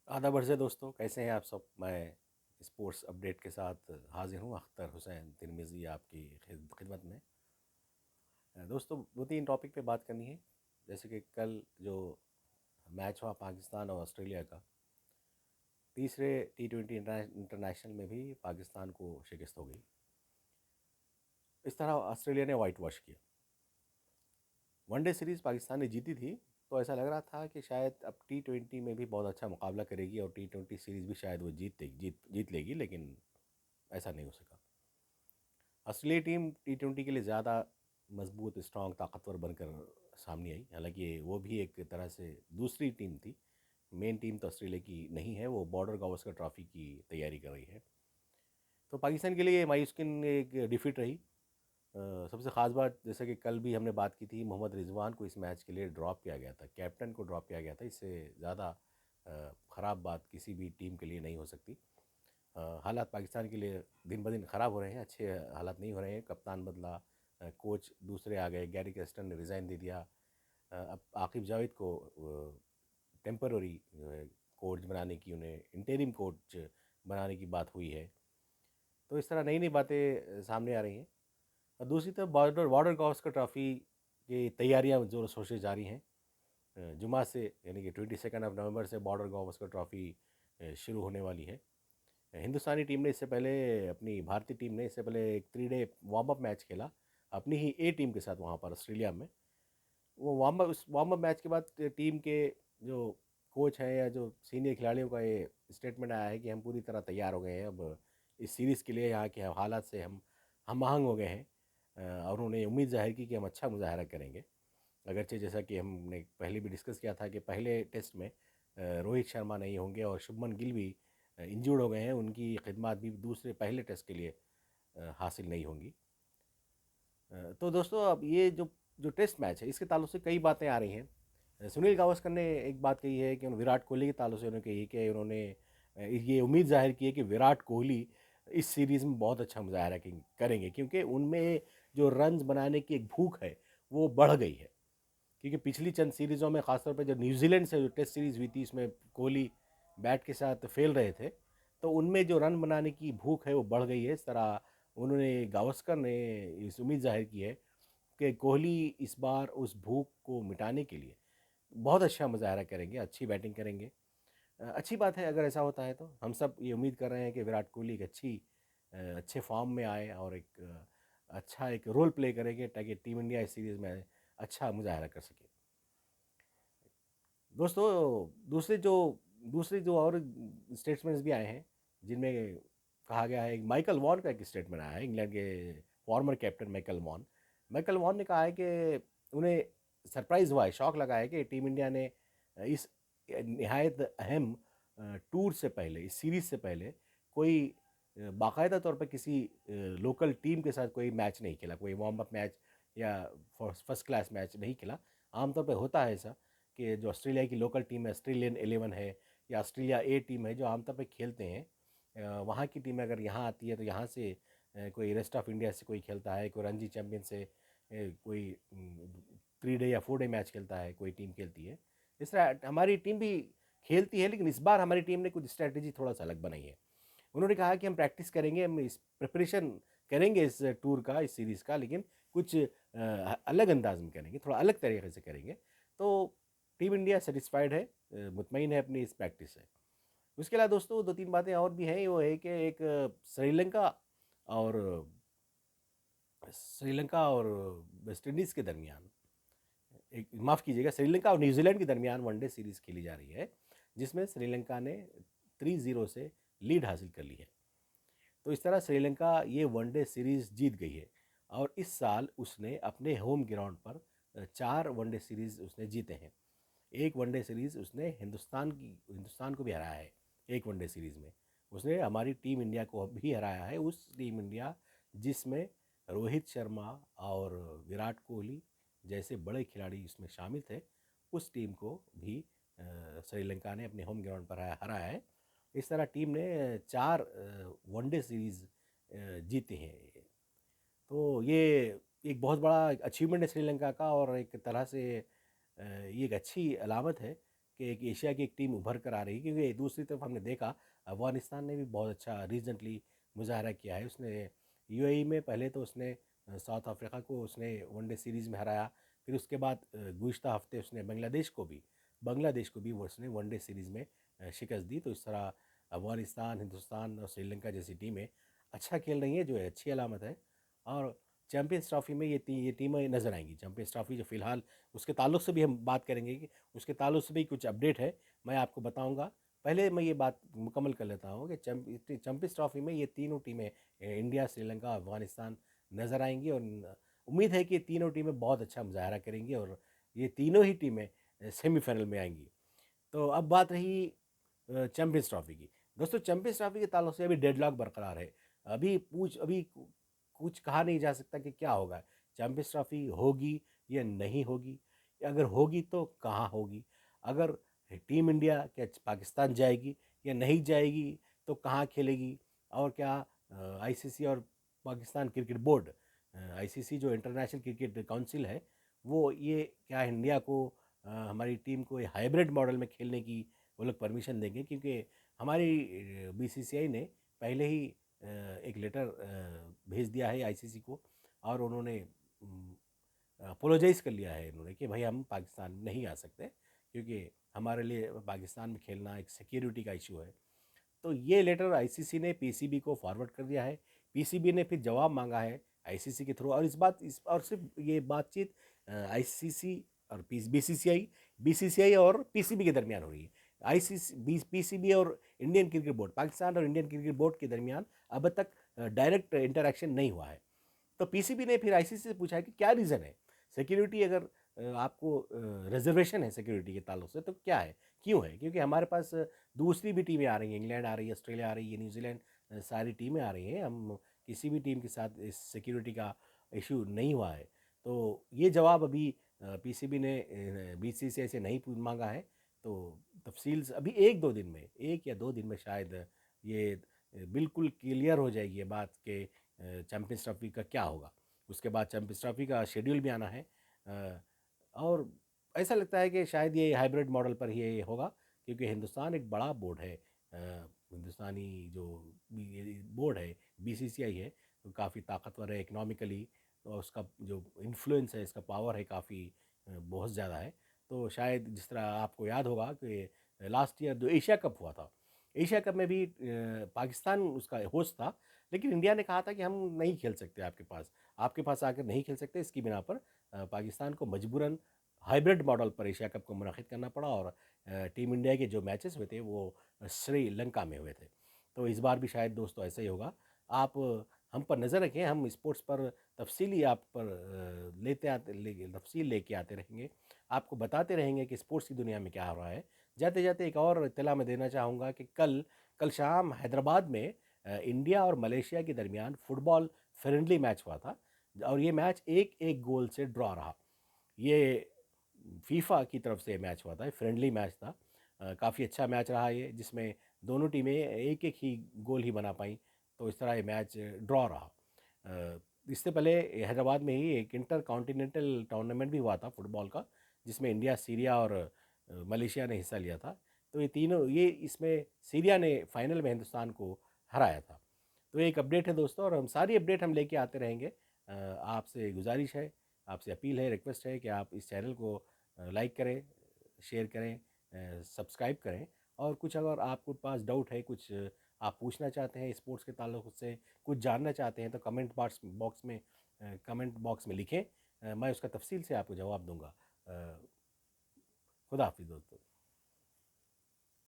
आदाब अर्ज़ है दोस्तों, कैसे हैं आप सब। मैं स्पोर्ट्स अपडेट के साथ हाजिर हूँ, अख्तर हुसैन तिरमिज़ी आपकी खिदमत में। दोस्तों, दो तीन टॉपिक पे बात करनी है। जैसे कि कल जो मैच हुआ पाकिस्तान और ऑस्ट्रेलिया का, तीसरे T20 इंटरनेशनल में भी पाकिस्तान को शिकस्त हो गई। इस तरह ऑस्ट्रेलिया ने वाइट वॉश किया। वनडे सीरीज़ पाकिस्तान ने जीती थी, तो ऐसा लग रहा था कि शायद अब T20 में भी बहुत अच्छा मुकाबला करेगी और T20 सीरीज़ भी शायद वो जीत लेगी, लेकिन ऐसा नहीं हो सका। ऑस्ट्रेलिया टीम T20 के लिए ज़्यादा मजबूत, स्ट्रॉन्ग, ताकतवर बनकर सामने आई। हालांकि वो भी एक तरह से दूसरी टीम थी। मेन टीम तो ऑस्ट्रेलिया की नहीं है, वो बॉर्डर गावस्कर ट्रॉफी की तैयारी कर रही है। तो पाकिस्तान के लिए मायूसकिन एक डिफीट रही। सबसे ख़ास बात, जैसे कि कल भी हमने बात की थी, मोहम्मद रिजवान को इस मैच के लिए ड्रॉप किया गया था, कैप्टन को ड्रॉप किया गया था। इससे ज़्यादा ख़राब बात किसी भी टीम के लिए नहीं हो सकती। हालात पाकिस्तान के लिए दिन ब दिन ख़राब हो रहे हैं, अच्छे हालात नहीं हो रहे हैं। कप्तान बदला, कोच दूसरे आ गए, गैरी कैस्टन ने रिज़ाइन दे दिया। अब आकिब जावेद को टेम्पररी कोच बनाने की, उन्हें इंटरिम कोच बनाने की बात हुई है। तो इस तरह नई नई बातें सामने आ रही हैं। और दूसरी तरफ बॉर्डर बॉर्डर गावस्कर ट्रॉफ़ी की तैयारियां ज़ोर शोर से जारी हैं। जुमा से, यानी कि 22 नवंबर से बॉर्डर गावस्कर ट्रॉफ़ी शुरू होने वाली है। हिंदुस्तानी टीम ने इससे पहले, अपनी भारतीय टीम ने इससे पहले एक 3 डे वार्म अप मैच खेला अपनी ही ए टीम के साथ वहाँ पर ऑस्ट्रेलिया में। वो वार्म अप मैच के बाद टीम के जो कोच हैं या जो सीनियर खिलाड़ियों का ये स्टेटमेंट आया है कि हम पूरी तरह तैयार हो गए हैं। अब इस सीरीज़ के लिए यहाँ के हालात से हम आहंग हो गए हैं। और उन्होंने उम्मीद जाहिर की कि हम अच्छा मुजाहरा करेंगे। अगरचे जैसा कि हमने पहले भी डिस्कस किया था कि पहले टेस्ट में रोहित शर्मा नहीं होंगे और शुभमन गिल भी इंजर्ड हो गए हैं, उनकी खिदमत भी दूसरे पहले टेस्ट के लिए हासिल नहीं होंगी। तो दोस्तों, अब ये जो जो टेस्ट मैच है, इसके ताल्लुक से कई बातें आ रही हैं। सुनील गावस्कर ने एक बात कही है कि विराट कोहली के ताल्लुक से उन्होंने कही कि उन्होंने ये उम्मीद जाहिर की है कि विराट कोहली इस सीरीज़ में बहुत अच्छा मुजाहरा करेंगे, क्योंकि उनमें जो रन्स बनाने की एक भूख है वो बढ़ गई है। क्योंकि पिछली चंद सीरीज़ों में, ख़ासतौर पर जब न्यूजीलैंड से जो टेस्ट सीरीज़ हुई थी, इसमें कोहली बैट के साथ फेल रहे थे, तो उनमें जो रन बनाने की भूख है वो बढ़ गई है। इस तरह उन्होंने, गावस्कर ने इस उम्मीद जाहिर की है कि कोहली इस बार उस भूख को मिटाने के लिए बहुत अच्छा मुजाहरा करेंगे, अच्छी बैटिंग करेंगे। अच्छी बात है अगर ऐसा होता है। तो हम सब ये उम्मीद कर रहे हैं कि विराट कोहली एक अच्छे फॉर्म में आए और एक अच्छा एक रोल प्ले करेंगे, ताकि टीम इंडिया इस सीरीज़ में अच्छा मुजाहरा कर सके। दोस्तों, दूसरे जो और स्टेटमेंट्स भी आए हैं, जिनमें कहा गया है, माइकल वॉन का एक स्टेटमेंट आया है, इंग्लैंड के फॉर्मर कैप्टन माइकल वॉन ने कहा है कि उन्हें सरप्राइज़ हुआ है, शॉक लगा है कि टीम इंडिया ने इस निहायत अहम टूर से पहले, इस सीरीज़ से पहले कोई बाकायदा तौर पर किसी लोकल टीम के साथ कोई मैच नहीं खेला, कोई वार्म अप मैच या फर्स्ट क्लास मैच नहीं खेला। आमतौर पर होता है ऐसा कि जो ऑस्ट्रेलिया की लोकल टीम है, ऑस्ट्रेलियन 11 है या ऑस्ट्रेलिया ए टीम है, जो आमतौर पे खेलते हैं, वहाँ की टीम अगर यहाँ आती है तो यहाँ से कोई रेस्ट ऑफ इंडिया से कोई खेलता है, कोई रणजी चैम्पियन से कोई 3 डे या 4 डे मैच खेलता है, कोई टीम खेलती है। इस तरह हमारी टीम भी खेलती है, लेकिन इस बार हमारी टीम ने कुछ स्ट्रैटेजी थोड़ा सा अलग बनाई है। उन्होंने कहा कि हम प्रैक्टिस करेंगे, हम इस प्रिपरेशन करेंगे इस टूर का, इस सीरीज़ का, लेकिन कुछ अलग अंदाज में करेंगे, थोड़ा अलग तरीके से करेंगे। तो टीम इंडिया सेटिस्फाइड है, मुतमईन है अपनी इस प्रैक्टिस से। उसके अलावा दोस्तों, दो तीन बातें और भी हैं। वो है कि एक श्रीलंका और वेस्ट इंडीज़ के दरमियान, एक माफ़ कीजिएगा, श्रीलंका और न्यूजीलैंड के दरमियान वनडे सीरीज़ खेली जा रही है, जिसमें श्रीलंका ने 3-0 से लीड हासिल कर ली है। तो इस तरह श्रीलंका ये वनडे सीरीज़ जीत गई है और इस साल उसने अपने होम ग्राउंड पर 4 वनडे सीरीज़ उसने जीते हैं। एक वनडे सीरीज़ उसने हिंदुस्तान को भी हराया है। एक वनडे सीरीज़ में उसने हमारी टीम इंडिया को भी हराया है, उस टीम इंडिया जिसमें रोहित शर्मा और विराट कोहली जैसे बड़े खिलाड़ी इसमें शामिल थे। उस टीम को भी श्रीलंका ने अपने होम ग्राउंड पर हराया है। इस तरह टीम ने 4 वनडे सीरीज़ जीते हैं। तो ये एक बहुत बड़ा अचीवमेंट है श्रीलंका का, और एक तरह से ये एक अच्छी अलामत है कि एक एशिया की एक टीम उभर कर आ रही है, क्योंकि दूसरी तरफ हमने देखा अफगानिस्तान ने भी बहुत अच्छा रिसेंटली मुजाहरा किया है। उसने यूएई में पहले तो उसने साउथ अफ्रीका को उसने वनडे सीरीज़ में हराया, फिर उसके बाद गुज़िश्ता हफ्ते उसने बांग्लादेश को भी वो उसने वनडे सीरीज़ में शिकस्त दी। तो इस तरह अफगानिस्तान, हिंदुस्तान और श्रीलंका जैसी टीमें अच्छा खेल रही हैं, जो है अच्छी अलामत है। और चैम्पियंस ट्रॉफी में ये टीमें नज़र आएंगी। चैम्पियंस ट्रॉफी जो फ़िलहाल उसके ताल्लुक से भी हम बात करेंगे कि उसके ताल्लुक से भी कुछ अपडेट है, मैं आपको बताऊंगा। पहले मैं ये बात मुकम्मल कर लेता हूँ कि चैम्पियंस ट्रॉफी में ये तीनों टीमें इंडिया, श्रीलंका, अफगानिस्तान नज़र आएंगी। और उम्मीद है कि ये तीनों टीमें बहुत अच्छा मुजाहरा करेंगी और ये तीनों ही टीमें सेमीफाइनल में आएंगी। तो अब बात रही चैम्पियंस ट्रॉफी की। दोस्तों, चैम्पियंस ट्रॉफी के ताल्लुक से अभी डेडलॉक बरकरार है। अभी कुछ कहा नहीं जा सकता कि क्या होगा। चैम्पियंस ट्रॉफी होगी या नहीं होगी, अगर होगी तो कहाँ होगी, अगर टीम इंडिया क्या पाकिस्तान जाएगी या नहीं जाएगी, तो कहाँ खेलेगी, और क्या आईसीसी और पाकिस्तान क्रिकेट बोर्ड, आईसीसी जो इंटरनेशनल क्रिकेट काउंसिल है, वो ये क्या इंडिया को हमारी टीम को हाइब्रिड मॉडल में खेलने की वो लोग परमिशन देंगे। क्योंकि हमारी बीसीसीआई ने पहले ही एक लेटर भेज दिया है आईसीसी को, और उन्होंने अपोलोजाइज़ कर लिया है इन्होंने कि भाई हम पाकिस्तान नहीं आ सकते, क्योंकि हमारे लिए पाकिस्तान में खेलना एक सिक्योरिटी का इशू है। तो ये लेटर आईसीसी ने पीसीबी को फॉरवर्ड कर दिया है। पीसीबी ने फिर जवाब मांगा है आईसीसी के थ्रू, और इस और सिर्फ ये बातचीत आईसीसी और बीसीसीआई और पीसीबी के दरमियान हो रही है। आईसीसी, पीसीबी और इंडियन क्रिकेट बोर्ड, पाकिस्तान और इंडियन क्रिकेट बोर्ड के दरमियान अब तक डायरेक्ट इंटरेक्शन नहीं हुआ है। तो पीसीबी ने फिर आईसीसी से पूछा है कि क्या रीज़न है, सिक्योरिटी अगर आपको रिजर्वेशन है सिक्योरिटी के ताल्लुक से, तो क्या है, क्यों है? क्योंकि हमारे पास दूसरी भी टीमें आ रही हैं, इंग्लैंड आ रही है, ऑस्ट्रेलिया आ रही है, न्यूजीलैंड, सारी टीमें आ रही हैं। हम किसी भी टीम के साथ इस सिक्योरिटी का इशू नहीं हुआ है। तो ये जवाब अभी पीसीबी ने बीसीसीआई से नहीं मांगा है। तो तफसील अभी एक या दो दिन में शायद ये बिल्कुल क्लियर हो जाएगी ये बात कि चैम्पियंस ट्रॉफी का क्या होगा। उसके बाद चैम्पियंस ट्रॉफी का शेड्यूल भी आना है। और ऐसा लगता है कि शायद ये हाइब्रिड मॉडल पर ही ये होगा, क्योंकि हिंदुस्तान एक बड़ा बोर्ड है। हिंदुस्तानी जो ये बोर्ड है, बीसीसीआई है, तो काफ़ी ताकतवर है इकनॉमिकली, और उसका जो इन्फ्लुएंस है, इसका पावर है काफ़ी बहुत ज़्यादा है। तो शायद जिस तरह आपको याद होगा कि लास्ट ईयर जो एशिया कप हुआ था, एशिया कप में भी पाकिस्तान उसका होस्ट था, लेकिन इंडिया ने कहा था कि हम नहीं खेल सकते आपके पास आकर नहीं खेल सकते। इसकी बिना पर पाकिस्तान को मजबूरन हाइब्रिड मॉडल पर एशिया कप को मुनक़िद करना पड़ा, और टीम इंडिया के जो मैचेस हुए थे वो श्रीलंका में हुए थे। तो इस बार भी शायद दोस्तों ऐसा ही होगा। आप हम पर नज़र रखें, हम स्पोर्ट्स पर तफसीली आप पर तफसील लेके आते रहेंगे, आपको बताते रहेंगे कि स्पोर्ट्स की दुनिया में क्या हो रहा है। जाते जाते एक और इत्तला मैं देना चाहूँगा कि कल शाम हैदराबाद में इंडिया और मलेशिया के दरमियान फुटबॉल फ्रेंडली मैच हुआ था, और ये मैच एक एक गोल से ड्रॉ रहा। ये फीफा की तरफ से मैच हुआ था, फ्रेंडली मैच था। काफ़ी अच्छा मैच रहा ये, जिसमें दोनों टीमें एक एक ही गोल ही बना पाई। तो इस तरह ये मैच ड्रॉ रहा। इससे पहले हैदराबाद में ही एक इंटर कॉन्टिनेंटल टूर्नामेंट भी हुआ था फुटबॉल का, जिसमें इंडिया, सीरिया और मलेशिया ने हिस्सा लिया था। तो ये इसमें सीरिया ने फाइनल में हिंदुस्तान को हराया था। तो एक अपडेट है दोस्तों, और हम सारी अपडेट हम लेके आते रहेंगे। आपसे गुजारिश है, आपसे अपील है, रिक्वेस्ट है कि आप इस चैनल को लाइक करें, शेयर करें, सब्सक्राइब करें। और कुछ अगर आपके पास डाउट है, कुछ आप पूछना चाहते हैं स्पोर्ट्स के ताल्लुक से, कुछ जानना चाहते हैं, तो कमेंट बॉक्स में लिखें। मैं उसका तफसील से आपको जवाब दूंगा। खुदा हाफिज़ दोस्तों।